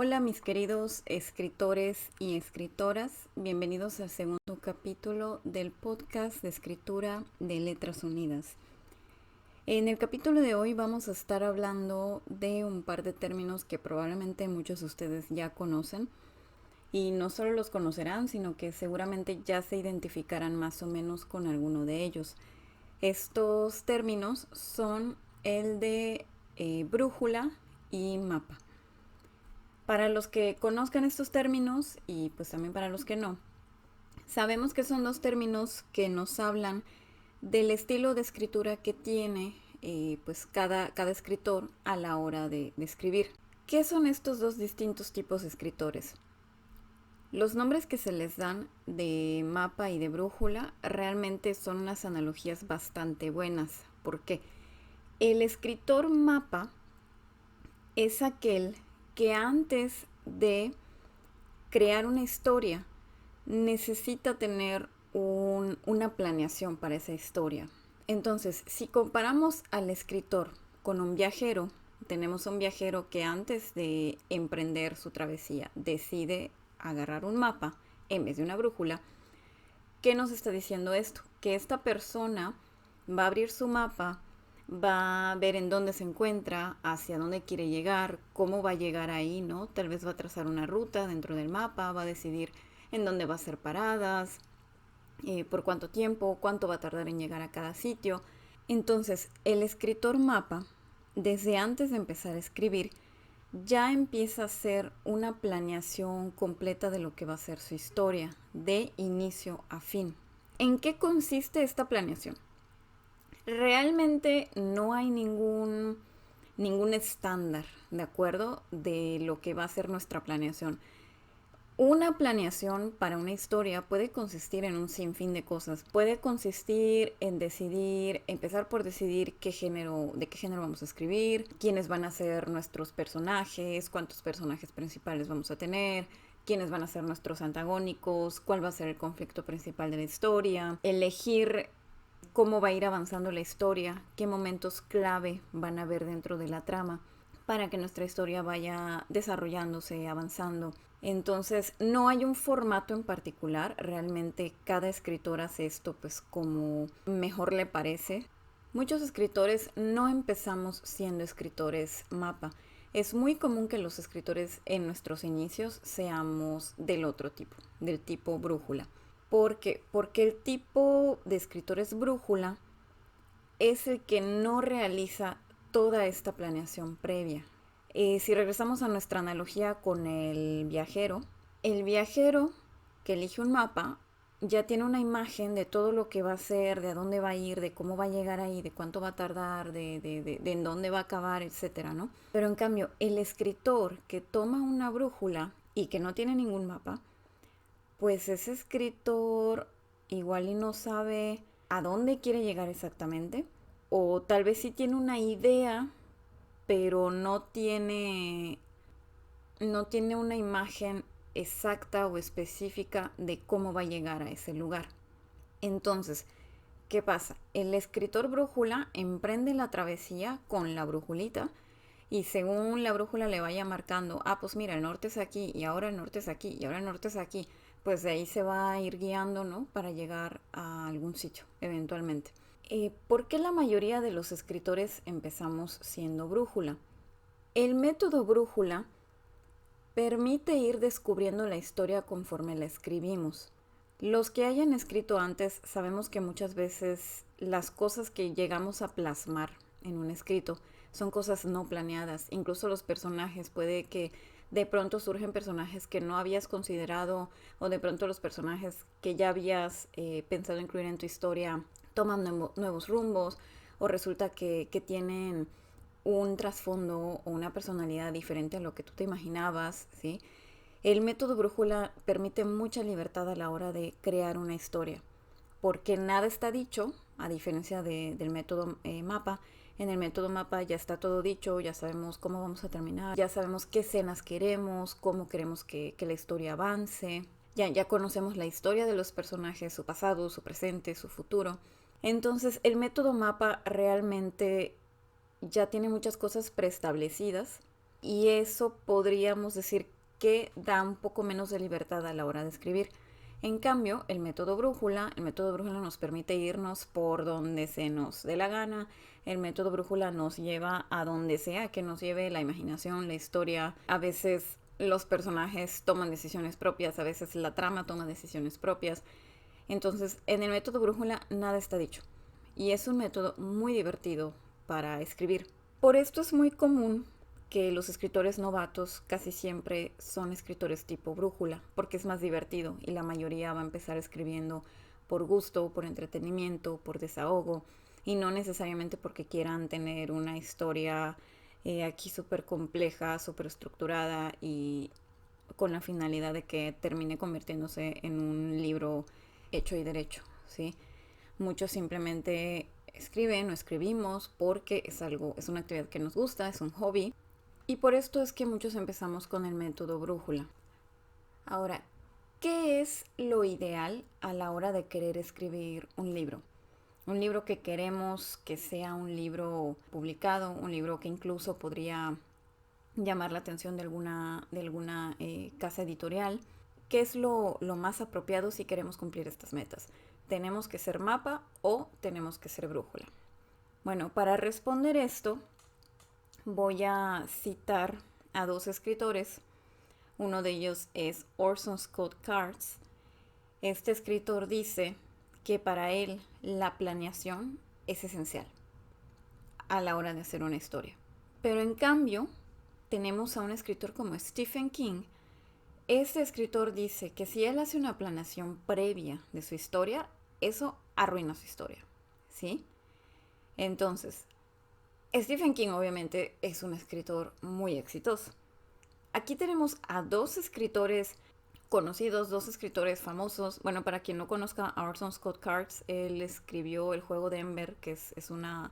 Hola mis queridos escritores y escritoras, bienvenidos al segundo capítulo del podcast de escritura de Letras Unidas. En el capítulo de hoy vamos a estar hablando de un par de términos que probablemente muchos de ustedes ya conocen y no solo los conocerán, sino que seguramente ya se identificarán más o menos con alguno de ellos. Estos términos son el de brújula y mapa. Para los que conozcan estos términos y pues también para los que no, sabemos que son dos términos que nos hablan del estilo de escritura que tiene pues cada escritor a la hora de escribir. ¿Qué son estos dos distintos tipos de escritores? Los nombres que se les dan de mapa y de brújula realmente son unas analogías bastante buenas. ¿Por qué? El escritor mapa es aquel que antes de crear una historia necesita tener una planeación para esa historia. Entonces, si comparamos al escritor con un viajero, tenemos un viajero que antes de emprender su travesía decide agarrar un mapa en vez de una brújula. ¿Qué nos está diciendo esto? Que esta persona va a abrir su mapa, va a ver en dónde se encuentra, hacia dónde quiere llegar, cómo va a llegar ahí, ¿no? Tal vez va a trazar una ruta dentro del mapa, va a decidir en dónde va a hacer paradas, por cuánto tiempo, cuánto va a tardar en llegar a cada sitio. Entonces, el escritor mapa, desde antes de empezar a escribir, ya empieza a hacer una planeación completa de lo que va a ser su historia, de inicio a fin. ¿En qué consiste esta planeación? Realmente no hay ningún estándar, ¿de acuerdo? De lo que va a ser nuestra planeación. Una planeación para una historia puede consistir en un sinfín de cosas. Puede consistir en empezar por decidir de qué género vamos a escribir, quiénes van a ser nuestros personajes, cuántos personajes principales vamos a tener, quiénes van a ser nuestros antagónicos, cuál va a ser el conflicto principal de la historia, elegir cómo va a ir avanzando la historia, qué momentos clave van a haber dentro de la trama para que nuestra historia vaya desarrollándose, avanzando. Entonces, no hay un formato en particular, realmente cada escritor hace esto pues como mejor le parece. Muchos escritores no empezamos siendo escritores mapa. Es muy común que los escritores en nuestros inicios seamos del otro tipo, del tipo brújula. ¿Por qué? Porque el tipo de escritores brújula es el que no realiza toda esta planeación previa. Si regresamos a nuestra analogía con el viajero que elige un mapa ya tiene una imagen de todo lo que va a hacer, de a dónde va a ir, de cómo va a llegar ahí, de cuánto va a tardar, de en dónde va a acabar, etcétera, ¿no? Pero en cambio, el escritor que toma una brújula y que no tiene ningún mapa, pues ese escritor igual y no sabe a dónde quiere llegar exactamente, o tal vez sí tiene una idea, pero no tiene una imagen exacta o específica de cómo va a llegar a ese lugar. Entonces, ¿qué pasa? El escritor brújula emprende la travesía con la brújulita y según la brújula le vaya marcando, pues mira, el norte es aquí y ahora el norte es aquí y ahora el norte es aquí, pues de ahí se va a ir guiando, ¿no? Para llegar a algún sitio, eventualmente. ¿Por qué la mayoría de los escritores empezamos siendo brújula? El método brújula permite ir descubriendo la historia conforme la escribimos. Los que hayan escrito antes sabemos que muchas veces las cosas que llegamos a plasmar en un escrito son cosas no planeadas. Incluso los personajes, puede que de pronto surgen personajes que no habías considerado o de pronto los personajes que ya habías pensado incluir en tu historia toman nuevos rumbos o resulta que tienen un trasfondo o una personalidad diferente a lo que tú te imaginabas, ¿sí? El método brújula permite mucha libertad a la hora de crear una historia, porque nada está dicho, a diferencia del método mapa. En el método mapa ya está todo dicho, ya sabemos cómo vamos a terminar, ya sabemos qué escenas queremos, cómo queremos que la historia avance, ya conocemos la historia de los personajes, su pasado, su presente, su futuro. Entonces el método mapa realmente ya tiene muchas cosas preestablecidas y eso podríamos decir que da un poco menos de libertad a la hora de escribir. En cambio, el método brújula nos permite irnos por donde se nos dé la gana. El método brújula nos lleva a donde sea que nos lleve la imaginación, la historia. A veces los personajes toman decisiones propias, a veces la trama toma decisiones propias. Entonces, en el método brújula nada está dicho. Y es un método muy divertido para escribir. Por esto es muy común que los escritores novatos casi siempre son escritores tipo brújula, porque es más divertido y la mayoría va a empezar escribiendo por gusto, por entretenimiento, por desahogo, y no necesariamente porque quieran tener una historia aquí súper compleja, súper estructurada y con la finalidad de que termine convirtiéndose en un libro hecho y derecho, ¿sí? Muchos simplemente escriben o escribimos porque es una actividad que nos gusta, es un hobby. Y por esto es que muchos empezamos con el método brújula. Ahora, ¿qué es lo ideal a la hora de querer escribir un libro? Un libro que queremos que sea un libro publicado, un libro que incluso podría llamar la atención de alguna casa editorial. ¿Qué es lo más apropiado si queremos cumplir estas metas? ¿Tenemos que ser mapa o tenemos que ser brújula? Bueno, para responder esto, voy a citar a dos escritores. Uno de ellos es Orson Scott Card. Este escritor dice que para él la planeación es esencial a la hora de hacer una historia. Pero en cambio, tenemos a un escritor como Stephen King. Este escritor dice que si él hace una planeación previa de su historia, eso arruina su historia, ¿sí? Entonces, Stephen King obviamente es un escritor muy exitoso. Aquí tenemos a dos escritores conocidos, dos escritores famosos. Bueno, para quien no conozca a Orson Scott Card, él escribió El juego de Ember, que es una...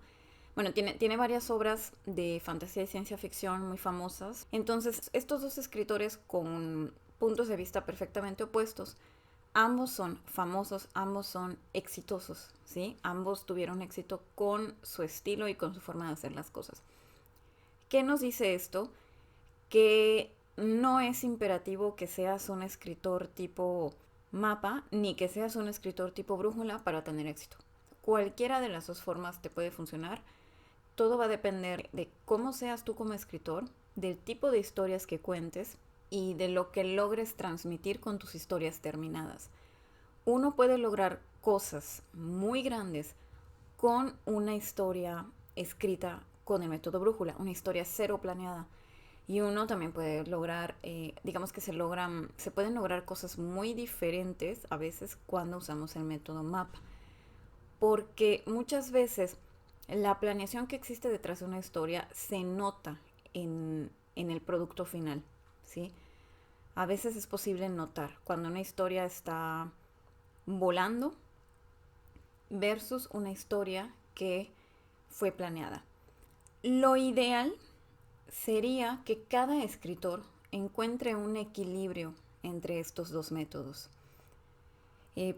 Bueno, tiene varias obras de fantasía y ciencia ficción muy famosas. Entonces, estos dos escritores con puntos de vista perfectamente opuestos, ambos son famosos, ambos son exitosos, ¿sí? Ambos tuvieron éxito con su estilo y con su forma de hacer las cosas. ¿Qué nos dice esto? Que no es imperativo que seas un escritor tipo mapa, ni que seas un escritor tipo brújula para tener éxito. Cualquiera de las dos formas te puede funcionar. Todo va a depender de cómo seas tú como escritor, del tipo de historias que cuentes y de lo que logres transmitir con tus historias terminadas. Uno puede lograr cosas muy grandes con una historia escrita con el método brújula, una historia cero planeada. Y uno también puede lograr, digamos que se pueden lograr cosas muy diferentes a veces cuando usamos el método mapa. Porque muchas veces la planeación que existe detrás de una historia se nota en el producto final, ¿sí? A veces es posible notar cuando una historia está volando versus una historia que fue planeada. Lo ideal sería que cada escritor encuentre un equilibrio entre estos dos métodos.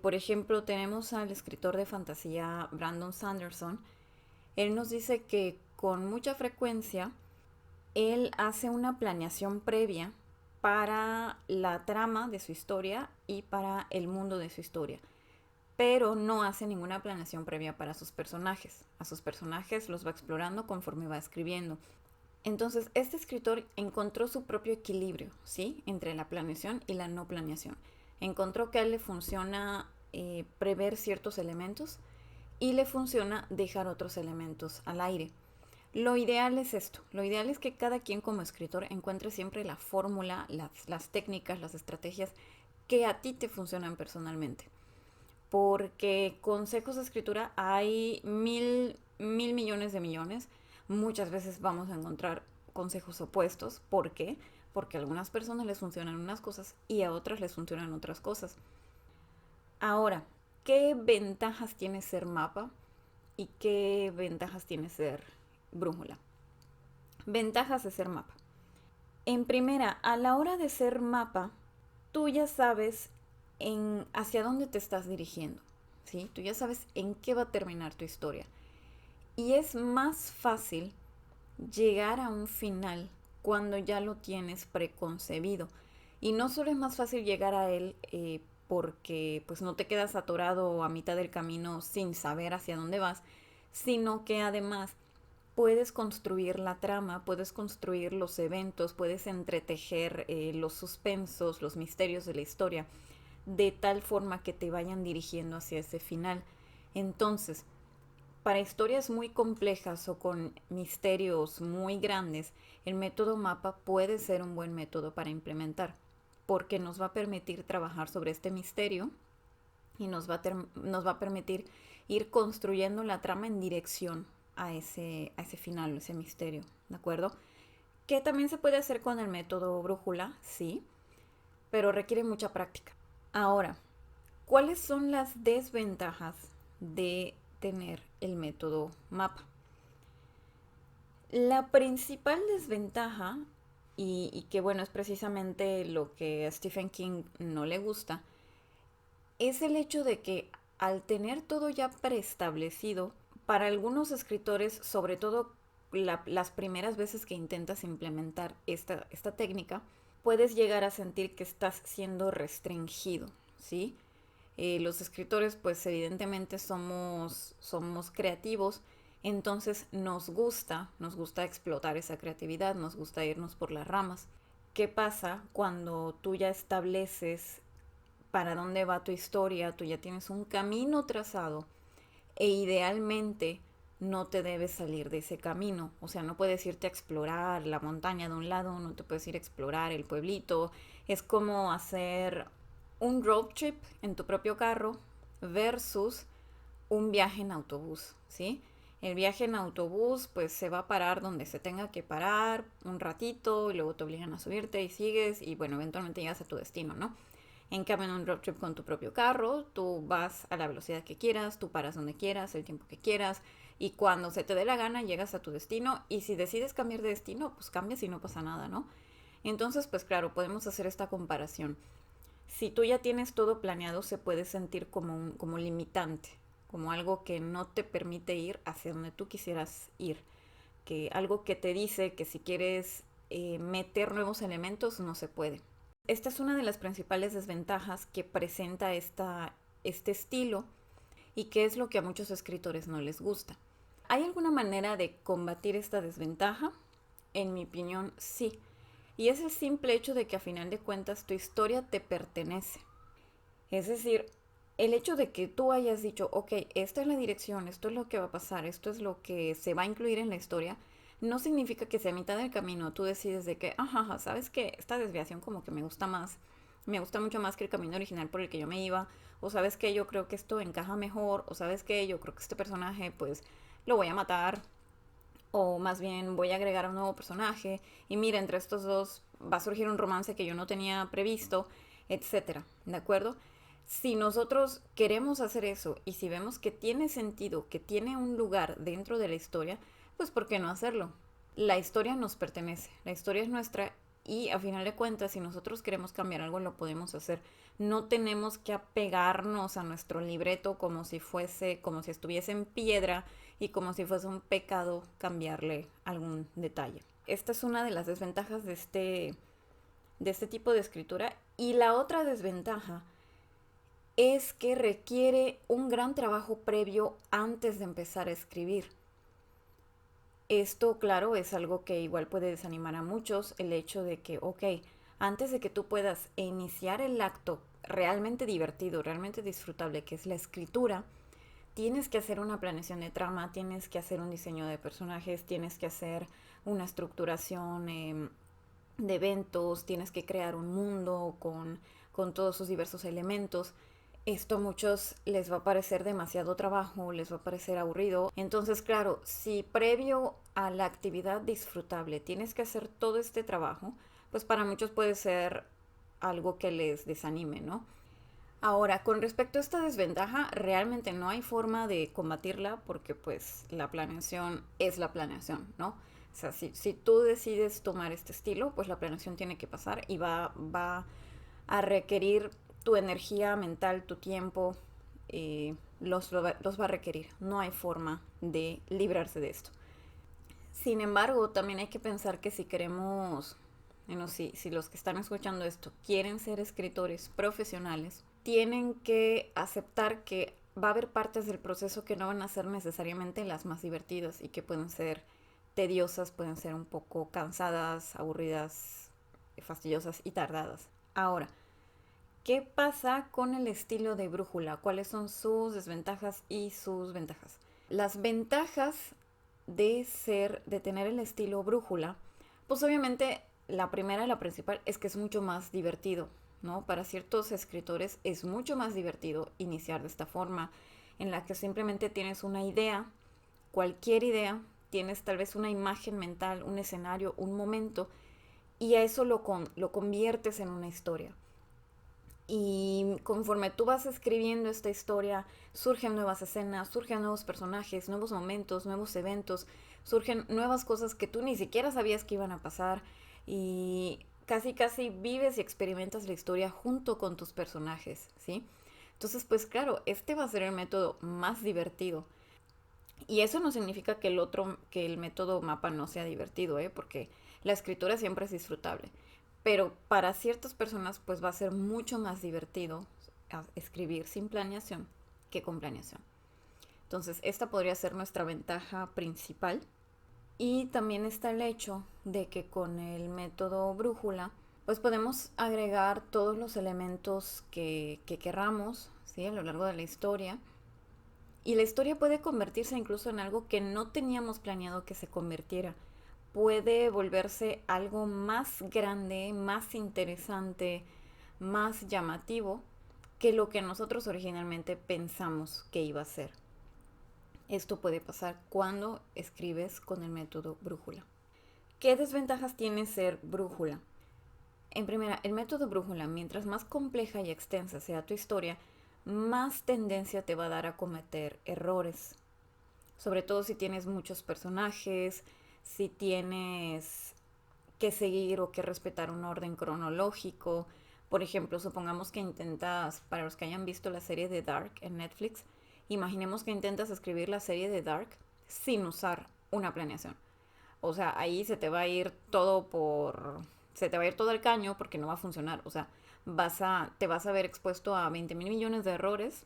Por ejemplo, tenemos al escritor de fantasía Brandon Sanderson. Él nos dice que con mucha frecuencia él hace una planeación previa para la trama de su historia y para el mundo de su historia, pero no hace ninguna planeación previa para sus personajes. A sus personajes los va explorando conforme va escribiendo. Entonces, este escritor encontró su propio equilibrio, ¿sí? Entre la planeación y la no planeación. Encontró que a él le funciona prever ciertos elementos y le funciona dejar otros elementos al aire. Lo ideal es esto. Lo ideal es que cada quien como escritor encuentre siempre la fórmula, las técnicas, las estrategias que a ti te funcionan personalmente. Porque consejos de escritura hay mil millones de millones. Muchas veces vamos a encontrar consejos opuestos. ¿Por qué? Porque a algunas personas les funcionan unas cosas y a otras les funcionan otras cosas. Ahora, ¿qué ventajas tiene ser mapa y qué ventajas tiene ser brújula? Ventajas de ser mapa. En primera, a la hora de ser mapa, tú ya sabes hacia dónde te estás dirigiendo, ¿sí? Tú ya sabes en qué va a terminar tu historia. Y es más fácil llegar a un final cuando ya lo tienes preconcebido. Y no solo es más fácil llegar a él porque pues no te quedas atorado a mitad del camino sin saber hacia dónde vas, sino que además puedes construir la trama, puedes construir los eventos, puedes entretejer los suspensos, los misterios de la historia, de tal forma que te vayan dirigiendo hacia ese final. Entonces, para historias muy complejas o con misterios muy grandes, el método mapa puede ser un buen método para implementar, porque nos va a permitir trabajar sobre este misterio y nos va a permitir ir construyendo la trama en dirección a ese final, ese misterio, ¿de acuerdo? Que también se puede hacer con el método brújula, sí, pero requiere mucha práctica. Ahora, ¿cuáles son las desventajas de tener el método mapa? La principal desventaja, y que bueno, es precisamente lo que a Stephen King no le gusta, es el hecho de que al tener todo ya preestablecido, para algunos escritores, sobre todo las primeras veces que intentas implementar esta técnica, puedes llegar a sentir que estás siendo restringido, ¿sí? Los escritores, pues evidentemente somos creativos, entonces nos gusta explotar esa creatividad, nos gusta irnos por las ramas. ¿Qué pasa cuando tú ya estableces para dónde va tu historia, tú ya tienes un camino trazado e idealmente no te debes salir de ese camino? O sea, no puedes irte a explorar la montaña de un lado, no te puedes ir a explorar el pueblito. Es como hacer un road trip en tu propio carro versus un viaje en autobús, ¿sí? El viaje en autobús pues se va a parar donde se tenga que parar un ratito y luego te obligan a subirte y sigues y bueno, eventualmente llegas a tu destino, ¿no? En cambio, en un road trip con tu propio carro, tú vas a la velocidad que quieras, tú paras donde quieras, el tiempo que quieras, y cuando se te dé la gana llegas a tu destino, y si decides cambiar de destino, pues cambias y no pasa nada, ¿no? Entonces, pues claro, podemos hacer esta comparación. Si tú ya tienes todo planeado, se puede sentir como limitante, como algo que no te permite ir hacia donde tú quisieras ir, que algo que te dice que si quieres meter nuevos elementos no se puede. Esta es una de las principales desventajas que presenta este estilo y que es lo que a muchos escritores no les gusta. ¿Hay alguna manera de combatir esta desventaja? En mi opinión, sí. Y es el simple hecho de que a final de cuentas tu historia te pertenece. Es decir, el hecho de que tú hayas dicho, ok, esta es la dirección, esto es lo que va a pasar, esto es lo que se va a incluir en la historia, no significa que si a mitad del camino tú decides de que, ajá, sabes que esta desviación como que me gusta mucho más que el camino original por el que yo me iba, o sabes que yo creo que esto encaja mejor, o sabes que yo creo que este personaje pues lo voy a matar, o más bien voy a agregar a un nuevo personaje, y mira, entre estos dos va a surgir un romance que yo no tenía previsto, etcétera, ¿de acuerdo? Si nosotros queremos hacer eso y si vemos que tiene sentido, que tiene un lugar dentro de la historia, pues ¿por qué no hacerlo? La historia nos pertenece, la historia es nuestra y a final de cuentas si nosotros queremos cambiar algo lo podemos hacer. No tenemos que apegarnos a nuestro libreto como si fuese, como si estuviese en piedra y como si fuese un pecado cambiarle algún detalle. Esta es una de las desventajas de este tipo de escritura. Y la otra desventaja es que requiere un gran trabajo previo antes de empezar a escribir. Esto, claro, es algo que igual puede desanimar a muchos, el hecho de que, ok, antes de que tú puedas iniciar el acto realmente divertido, realmente disfrutable, que es la escritura, tienes que hacer una planeación de trama, tienes que hacer un diseño de personajes, tienes que hacer una estructuración de eventos, tienes que crear un mundo con todos sus diversos elementos. Esto a muchos les va a parecer demasiado trabajo, les va a parecer aburrido. Entonces, claro, si previo a la actividad disfrutable tienes que hacer todo este trabajo, pues para muchos puede ser algo que les desanime, ¿no? Ahora, con respecto a esta desventaja, realmente no hay forma de combatirla porque pues la planeación es la planeación, ¿no? O sea, si tú decides tomar este estilo, pues la planeación tiene que pasar y va a requerir tu energía mental, tu tiempo, los va a requerir. No hay forma de librarse de esto. Sin embargo, también hay que pensar que si queremos, bueno, si los que están escuchando esto quieren ser escritores profesionales, tienen que aceptar que va a haber partes del proceso que no van a ser necesariamente las más divertidas y que pueden ser tediosas, pueden ser un poco cansadas, aburridas, fastidiosas y tardadas. Ahora, ¿qué pasa con el estilo de brújula? ¿Cuáles son sus desventajas y sus ventajas? Las ventajas de tener el estilo brújula, pues obviamente la primera y la principal es que es mucho más divertido, ¿no? Para ciertos escritores es mucho más divertido iniciar de esta forma, en la que simplemente tienes una idea, cualquier idea, tienes tal vez una imagen mental, un escenario, un momento, y a eso lo conviertes en una historia. Y conforme tú vas escribiendo esta historia, surgen nuevas escenas, surgen nuevos personajes, nuevos momentos, nuevos eventos, surgen nuevas cosas que tú ni siquiera sabías que iban a pasar y casi casi vives y experimentas la historia junto con tus personajes, ¿sí? Entonces, pues claro, este va a ser el método más divertido. Y eso no significa que el método mapa no sea divertido, ¿eh? Porque la escritura siempre es disfrutable. Pero para ciertas personas, pues va a ser mucho más divertido escribir sin planeación que con planeación. Entonces, esta podría ser nuestra ventaja principal. Y también está el hecho de que con el método brújula, pues podemos agregar todos los elementos que querramos, ¿sí? A lo largo de la historia, y la historia puede convertirse incluso en algo que no teníamos planeado que se convirtiera. Puede volverse algo más grande, más interesante, más llamativo que lo que nosotros originalmente pensamos que iba a ser. Esto puede pasar cuando escribes con el método brújula. ¿Qué desventajas tiene ser brújula? En primera, el método brújula, mientras más compleja y extensa sea tu historia, más tendencia te va a dar a cometer errores. Sobre todo si tienes muchos personajes, si tienes que seguir o que respetar un orden cronológico. Por ejemplo, supongamos que intentas, para los que hayan visto la serie de Dark en Netflix, imaginemos que intentas escribir la serie de Dark sin usar una planeación. O sea, ahí se te va a ir todo al caño porque no va a funcionar. O sea, te vas a ver expuesto a 20 mil millones de errores.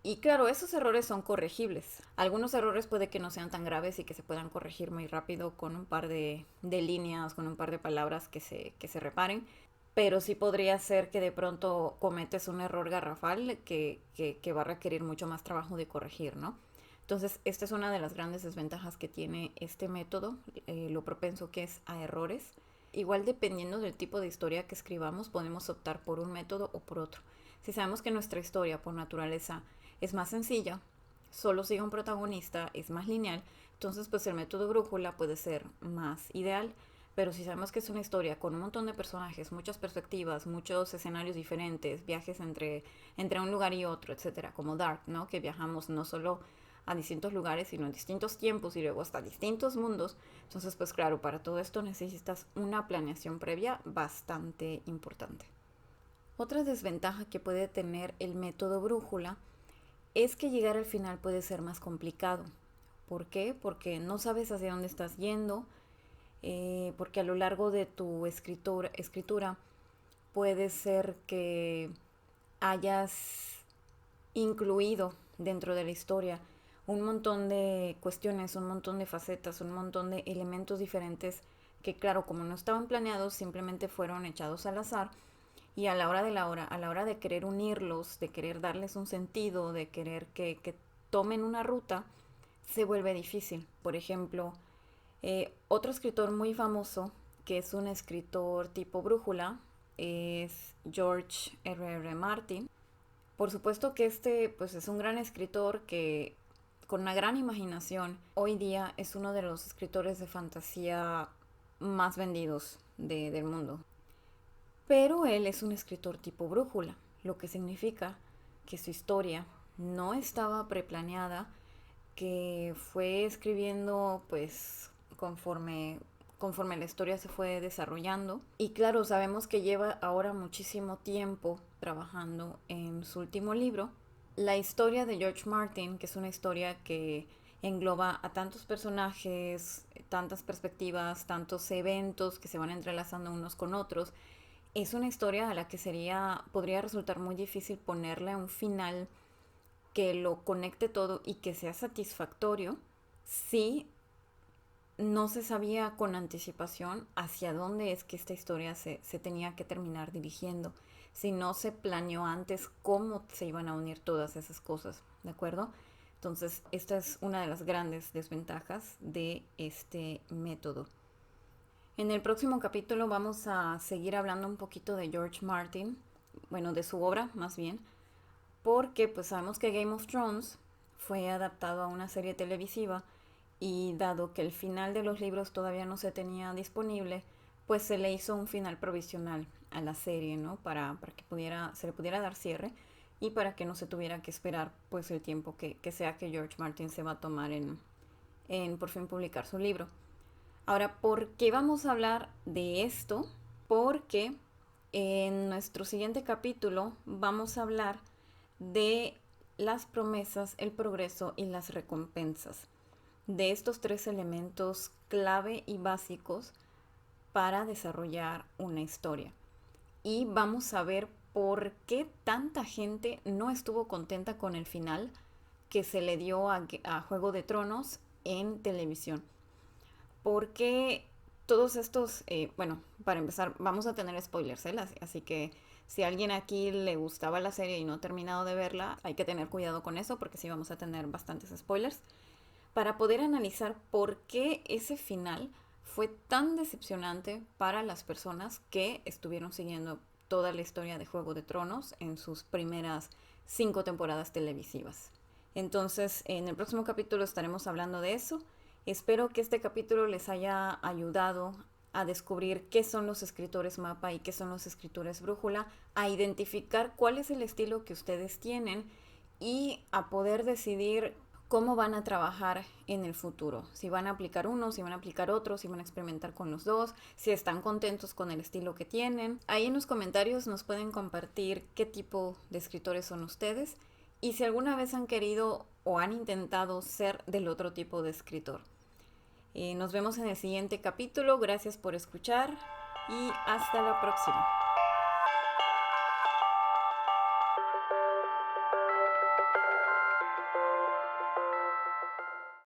Y claro, esos errores son corregibles. Algunos errores puede que no sean tan graves y que se puedan corregir muy rápido con un par de líneas, con un par de palabras que se reparen. Pero sí podría ser que de pronto cometes un error garrafal que va a requerir mucho más trabajo de corregir, ¿no? Entonces, esta es una de las grandes desventajas que tiene este método, lo propenso que es a errores. Igual dependiendo del tipo de historia que escribamos, podemos optar por un método o por otro. Si sabemos que nuestra historia por naturaleza es más sencilla, solo sigue un protagonista, es más lineal, entonces pues el método brújula puede ser más ideal. Pero si sabemos que es una historia con un montón de personajes, muchas perspectivas, muchos escenarios diferentes, viajes entre un lugar y otro, etcétera, como Dark, ¿no? Que viajamos no solo a distintos lugares, sino en distintos tiempos y luego hasta distintos mundos. Entonces, pues claro, para todo esto necesitas una planeación previa bastante importante. Otra desventaja que puede tener el método brújula es que llegar al final puede ser más complicado. ¿Por qué? Porque no sabes hacia dónde estás yendo, porque a lo largo de tu escritura puede ser que hayas incluido dentro de la historia un montón de cuestiones, un montón de facetas, un montón de elementos diferentes que claro, como no estaban planeados, simplemente fueron echados al azar y a la hora de la hora, a la hora de querer unirlos, de querer darles un sentido, de querer que tomen una ruta, se vuelve difícil. Por ejemplo, otro escritor muy famoso, que es un escritor tipo brújula, es George R. Martin. Por supuesto que este pues es un gran escritor que con una gran imaginación hoy día es uno de los escritores de fantasía más vendidos del mundo. Pero él es un escritor tipo brújula, lo que significa que su historia no estaba preplaneada, que fue escribiendo pues conforme la historia se fue desarrollando. Y claro, sabemos que lleva ahora muchísimo tiempo trabajando en su último libro. La historia de George Martin, que es una historia que engloba a tantos personajes, tantas perspectivas, tantos eventos que se van entrelazando unos con otros. Es una historia a la que podría resultar muy difícil ponerle un final que lo conecte todo y que sea satisfactorio si no se sabía con anticipación hacia dónde es que esta historia se tenía que terminar dirigiendo, si no se planeó antes cómo se iban a unir todas esas cosas, ¿de acuerdo? Entonces, esta es una de las grandes desventajas de este método. En el próximo capítulo vamos a seguir hablando un poquito de George Martin, bueno, de su obra más bien, porque pues sabemos que Game of Thrones fue adaptado a una serie televisiva y dado que el final de los libros todavía no se tenía disponible, pues se le hizo un final provisional a la serie, ¿no? Para que se le pudiera dar cierre y para que no se tuviera que esperar pues el tiempo que sea que George Martin se va a tomar en por fin publicar su libro. Ahora, ¿por qué vamos a hablar de esto? Porque en nuestro siguiente capítulo vamos a hablar de las promesas, el progreso y las recompensas, de estos tres elementos clave y básicos para desarrollar una historia. Y vamos a ver por qué tanta gente no estuvo contenta con el final que se le dio a Juego de Tronos en televisión. Porque todos estos, bueno, para empezar, vamos a tener spoilers, ¿eh? Así que si a alguien aquí le gustaba la serie y no ha terminado de verla, hay que tener cuidado con eso porque sí vamos a tener bastantes spoilers. Para poder analizar por qué ese final fue tan decepcionante para las personas que estuvieron siguiendo toda la historia de Juego de Tronos en sus primeras 5 temporadas televisivas. Entonces, en el próximo capítulo estaremos hablando de eso. Espero que este capítulo les haya ayudado a descubrir qué son los escritores mapa y qué son los escritores brújula, a identificar cuál es el estilo que ustedes tienen y a poder decidir cómo van a trabajar en el futuro. Si van a aplicar uno, si van a aplicar otro, si van a experimentar con los dos, si están contentos con el estilo que tienen. Ahí en los comentarios nos pueden compartir qué tipo de escritores son ustedes y si alguna vez han querido o han intentado ser del otro tipo de escritor. Nos vemos en el siguiente capítulo. Gracias por escuchar y hasta la próxima.